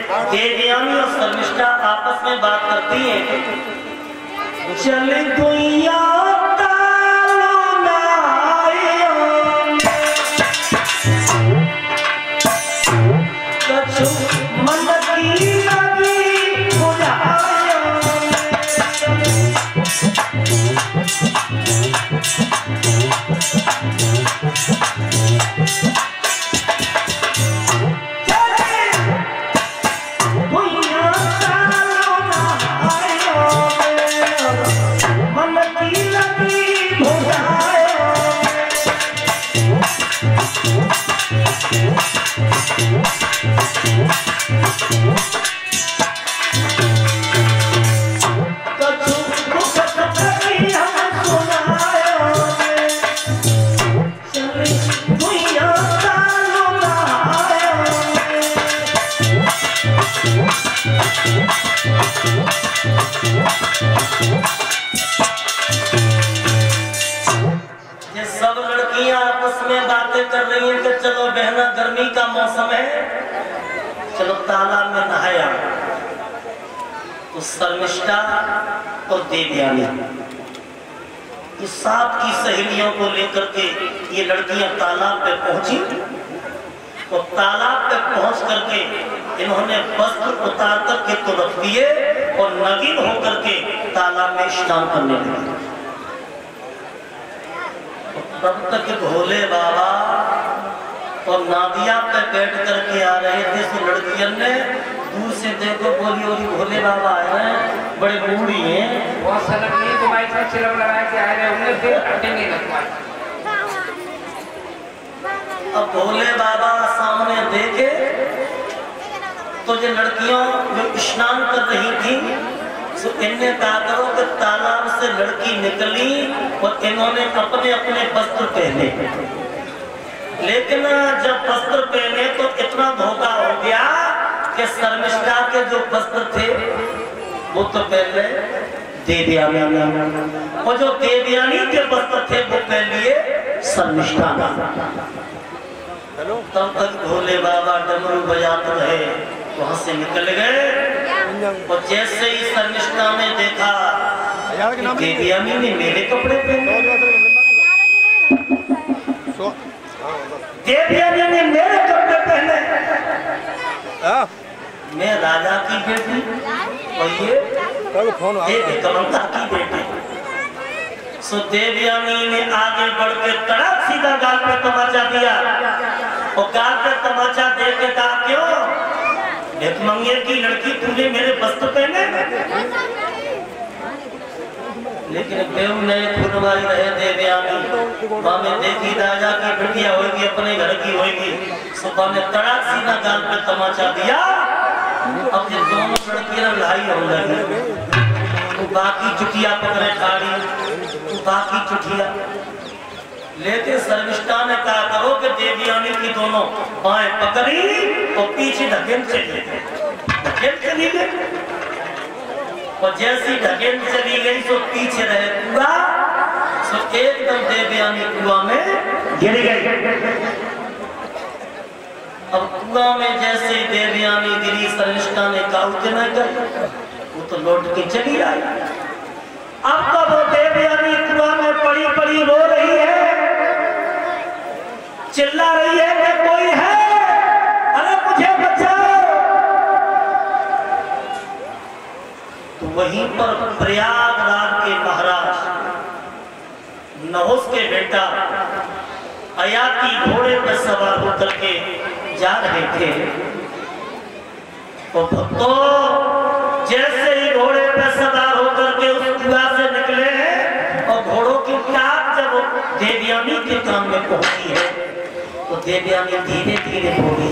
देवयानी और शर्मिष्ठा आपस में बात करती हैं। चल गुइया कर रही है कि चलो बहना गर्मी का मौसम है, चलो तालाब में नहाया। तो शर्मिष्ठा और देवयानी ये साथ की सहेलियों को लेकर के ये लड़कियां तालाब पे पहुंची। तो तालाब पे पहुंच करके इन्होंने वस्त्र उतार करके तो रख दिए और नगीन होकर के तालाब में स्नान करने लगे। तब तक भोले बाबा और नादिया पे बैठ करके आ रहे थे। तो लड़कियों ने दूर से देखो, बोली और भोले बाबा आए हैं, बड़े बूढ़ी हैं, बहुत सलग नहीं तुम्हारी तरफ चिलम लगा के आ रहे होंगे, फिर हटेंगे ना तुम्हारे। अब भोले बाबा सामने देखे तो जो लड़कियों जो स्नान कर रही थी, तो इनने कहा करो कि तालाब से लड़की निकली और इन्होंने अपने अपने वस्त्र पहने। लेकिन जब वस्त्र पहने तो इतना धोखा हो गया कि शर्मिष्ठा के जो वस्त्र थे वो तो पहले देवयानी ने, और जो देवयानी के वस्त्र थे वो पहन लिए शर्मिष्ठा ने। तब तक भोले बाबा डमरू बजाते रहे, वहां से निकल गए। और जैसे ही शर्मिष्ठा ने देखा देवयानी ने मेरे कपड़े पहने, देवयानी ने मेरे कपड़े पहने, मैं राजा की बेटी और ये कमलता की बेटी। सो देवयानी ने आगे बढ़ के तड़क सीधा गाल पे तमाचा दिया और गाल पे तमाचा दे के कहा, क्यों एक मंगेर की लड़की तूने मेरे वस्त्र पहने? लेकिन बेऊ ने खुदवाई रहे देवयानी, मामे देखी राजा की बेटियां होगी, अपने घर की होगी। सुबह में तड़क सीधा गाल पे तमाचा दिया। अब ये दोनों लड़कियां लड़ाई हो गई। बाकी चुटिया पकड़े खाड़ी, बाकी चुटिया। लेकिन शर्मिष्ठा ने कहा करो कि देवयानी की दोनों बाएं पकड़ी और पीछे ढकेल चली गई। और जैसी ढकेल चली गई तो पीछे रहे कुआ, तो एकदम देवयानी कुआ में गिर गई। अब कुआ में जैसे देवयानी गिरी, शर्मिष्ठा ने कहा उतना कर, वो तो लौट के चली आई। अब तो वो देवयानी कुआ में पड़ी पड़ी रो रही है, चिल्ला रही है कि कोई है, अरे मुझे बचाओ। तो वहीं पर प्रयागराज के महाराज नहुस के बेटा अयाती घोड़े पर सवार होकर के जा रहे थे। तो भक्तों जैसे ही घोड़े पर सवार होकर के उस कुआ से निकले हैं और घोड़ों की टाप जब देवयानी के कान में पहुंची है तो देवयानी धीरे धीरे बोली,